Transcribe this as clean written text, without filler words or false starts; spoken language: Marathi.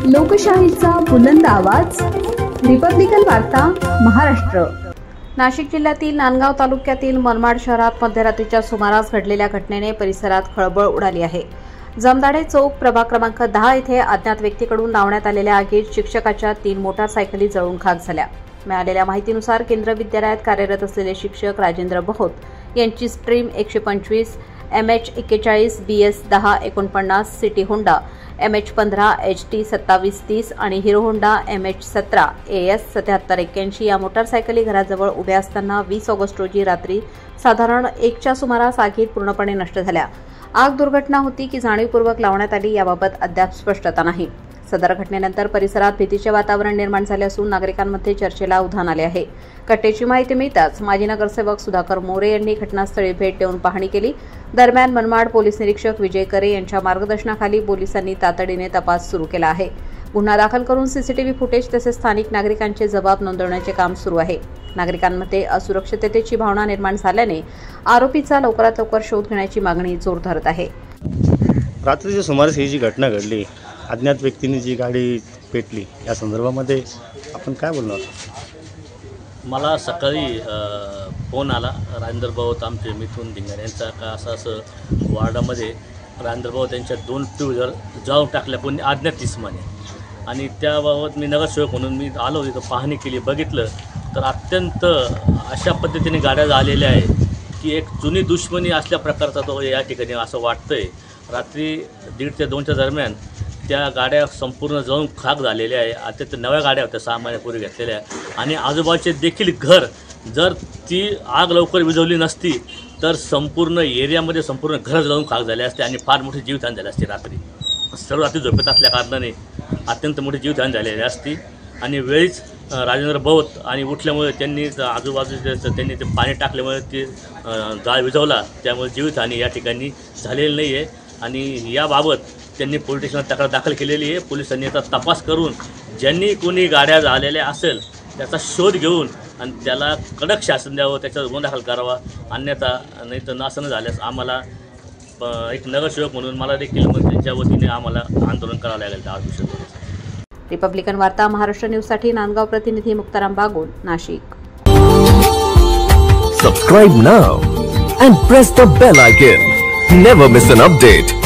लोकशाहीचा बुलंद आवाज, रिपब्लिकन वार्ता महाराष्ट्र। नाशिक जिल्ह्यातील नांदगाव तालुक्यातील मनमाड शहरात मध्यरात्रीच्या सुमारास घडलेल्या घटनेने परिसरात खळबळ उडाली आहे। जमदाडे चौक प्रभाग क्रमांक 10 येथे अज्ञात व्यक्तीकडून लावण्यात आलेल्या आगीत शिक्षकाच्या 3 मोटारसायकली जळून खाक झाल्या। मिळालेल्या माहितीनुसार केंद्र विद्यालयात कार्यरत असलेले शिक्षक राजेंद्र बहोत यांची stream 125 MH 41 BS 1049 city Honda MH 15 HT 2730 आणि हिरो होंडा MH 17 AS 7781 या मोटारसायकली घराजवळ उभ्या असताना 20 ऑगस्ट रोजी रात्री साधारण 1च्या सुमारास आगीत पूर्णपणे नष्ट झाल्या। आग दुर्घटना होती की जाणीवपूर्वक लावण्यात आली याबाबत अद्याप स्पष्टता नाही। सदर घटनेनंतर परिसरात भीतीचे वातावरण निर्माण झाले असून नागरिकांमध्ये चर्चेला उधाण आले आहे। घटनेची माहिती मिळताच माजी नगरसेवक सुधाकर मोरे यांनी घटनास्थळी भेट देऊन पाहणी केली। दरम्यान मनमाड पोलीस निरीक्षक विजय करे यांच्या मार्गदर्शनाखाली पोलिसांनी तातडीने तपास सुरू केला आहे। गुन्हा दाखल करून सीसीटीव्ही फुटेज तसेच स्थानिक नागरिकांचे जबाब नोंदवण्याचे काम सुरू आहे। नागरिकांमध्ये असुरक्षिततेची भावना निर्माण झाल्याने आरोपीचा लवकरात लवकर शोध घेण्याची मागणी जोर धरत आहे। रात्रीच्या सुमारास ही जी घटना घडली, अज्ञात व्यक्तीने जी गाडी पेटली, या संदर्भामध्ये आपण काय बोलणार? मला सकाळी फोन आला राजेंद्र बहोत आमचे मिथून धिंगारे यांचा का असं वार्डामध्ये राजेंद्र बहोत यांच्या 2 टू व्हीलर जाळून टाकल्या कोणी अज्ञात इसमाने, आणि त्याबाबत मी नगरसेवक म्हणून मी आलो तिथं पाहणी केली। बघितलं तर अत्यंत अशा पद्धतीने गाड्या आलेल्या आहे की एक जुनी दुश्मनी असल्या प्रकारचा तो या ठिकाणी असं वाटतंय। रात्री 1:30 ते 2च्या दरम्यान त्या गाड्या संपूर्ण जळून खाक झालेल्या आहे। आता त्या नव्या गाड्या होत्या 6 महिन्यापूर्वी घेतलेल्या, आणि आजूबाजूचे देखील घर, जर ती आग लवकर विझवली नसती तर संपूर्ण एरियामध्ये संपूर्ण घर जळून खाक झाले असते आणि फार मोठी जीवितहानी झाली असती। रात्री सर्व रात्री झोपेत असल्या कारणाने अत्यंत मोठी जीवितहानी झालेली असती, आणि वेळीच राजेंद्र बहोत आणि उठल्यामुळे त्यांनी आजूबाजूचे त्यांनी ते पाणी टाकल्यामुळे ते जाळ विझवला, त्यामुळे जीवितहानी या ठिकाणी झालेली नाही आहे। आणि याबाबत त्यांनी पोलीस स्टेशनात तक्रार दाखल केलेली आहे। पोलिसांनी याचा तपास करून ज्यांनी कोणी गाड्या झालेल्या असेल त्याचा शोध घेऊन आणि त्याला कडक शासन द्यावं, त्याच्यावर गुन्हा दाखल करावा, अन्यथा नाही तर असं न झाल्यास आम्हाला एक नगरसेवक म्हणून मला देखील त्यांच्या वतीने आम्हाला आंदोलन करावं लागेल त्या विषयावर। रिपब्लिकन वार्ता महाराष्ट्र न्यूजसाठी नांदगाव प्रतिनिधी Muktaram Bagul, Nashik. Subscribe now and press the bell icon. Never miss an update.